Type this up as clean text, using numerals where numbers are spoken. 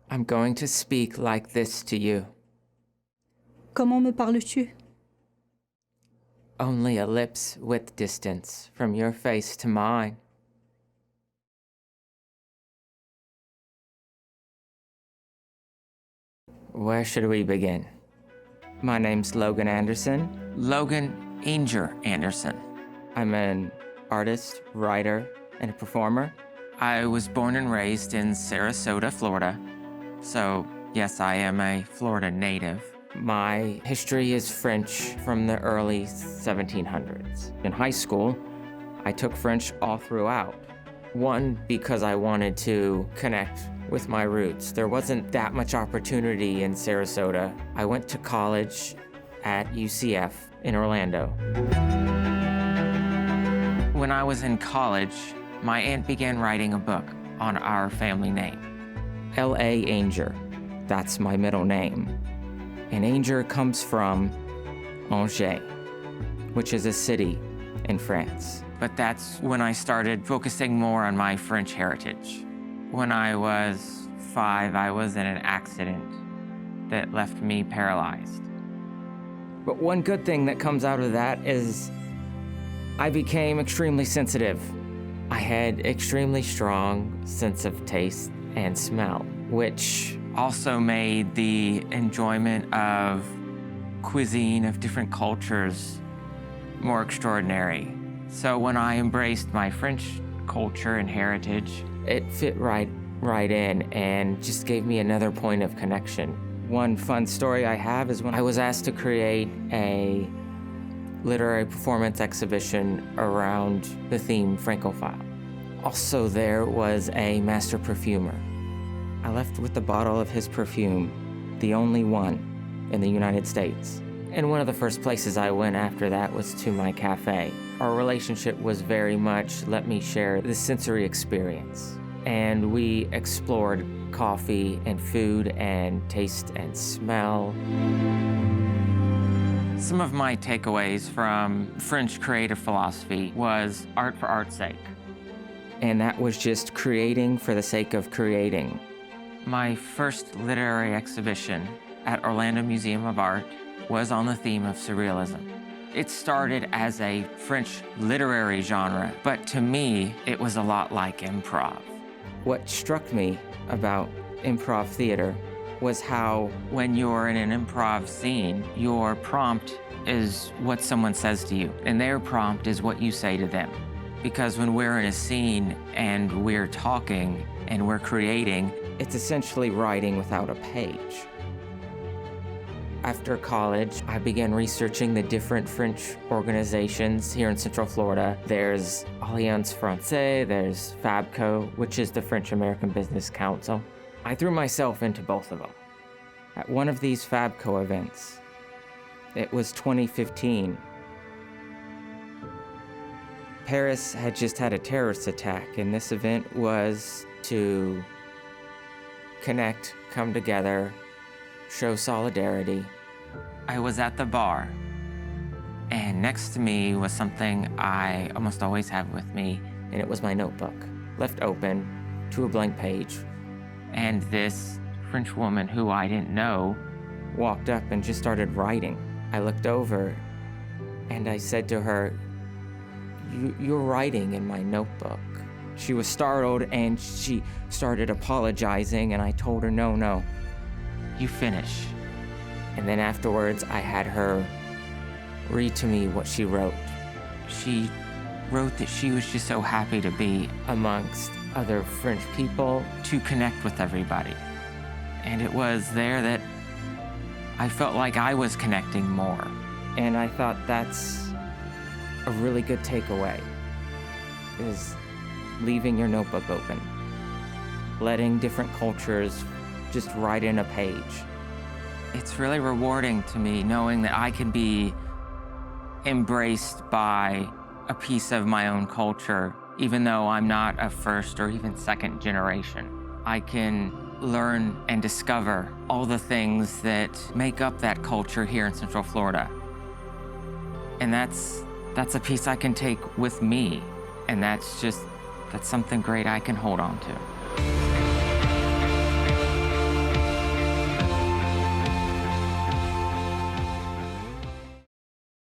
I'm going to speak like this to you. Comment me parles-tu? Only a lip's width distance from your face to mine. Where should we begin? My name's Logan Anderson. Logan Anderson. I'm an artist, writer, and a performer. I was born and raised in Sarasota, Florida. So, yes, I am a Florida native. My history is French from the early 1700s. In high school, I took French all throughout. One, because I wanted to connect with my roots. There wasn't that much opportunity in Sarasota. I went to college at UCF in Orlando. When I was in college, my aunt began writing a book on our family name. L.A. Anger, that's my middle name. And Anger comes from Angers, which is a city in France. But that's when I started focusing more on my French heritage. When I was 5, I was in an accident that left me paralyzed. But one good thing that comes out of that is I became extremely sensitive. I had extremely strong sense of taste and smell, which Also made the enjoyment of cuisine of different cultures more extraordinary. So when I embraced my French culture and heritage, it fit right in and just gave me another point of connection. One fun story I have is when I was asked to create a literary performance exhibition around the theme Francophile. Also there was a master perfumer. I left with the bottle of his perfume, the only one in the United States. And one of the first places I went after that was to my cafe. Our relationship was very much let me share the sensory experience. And we explored coffee and food and taste and smell. some of my takeaways from French creative philosophy was art for art's sake. And that was just creating for the sake of creating. My first literary exhibition at Orlando Museum of Art was on the theme of surrealism. It started as a French literary genre, but to me, it was a lot like improv. What struck me about improv theater was how When you're in an improv scene, your prompt is what someone says to you, and their prompt is what you say to them. Because when we're in a scene and we're talking and we're creating, it's essentially writing without a page. After college, I began researching the different French organizations here in Central Florida. There's Alliance Française, there's FABCO, which is the French American Business Council. I threw myself into both of them. At one of these FABCO events, it was 2015, Paris had just had a terrorist attack, and this event was to connect, come together, show solidarity. I was at the bar, and next to me was something I almost always have with me, And it was my notebook, left open to a blank page. and this French woman who I didn't know, Walked up and just started writing. I looked over and I said to her, You're writing in my notebook. She was startled and she started apologizing, and I told her, no. you finish. And then afterwards, I had her read to me what she wrote She wrote that she was just so happy to be, amongst other French people. to connect with everybody. And it was there that I felt like I was connecting more. And I thought that's a really good takeaway, is leaving your notebook open, letting different cultures just write in a page. It's really rewarding to me knowing that I can be embraced by a piece of my own culture, even though I'm not a first or even second generation. I can learn and discover all the things that make up that culture here in Central Florida. And that's a piece I can take with me, and that's something great I can hold on to.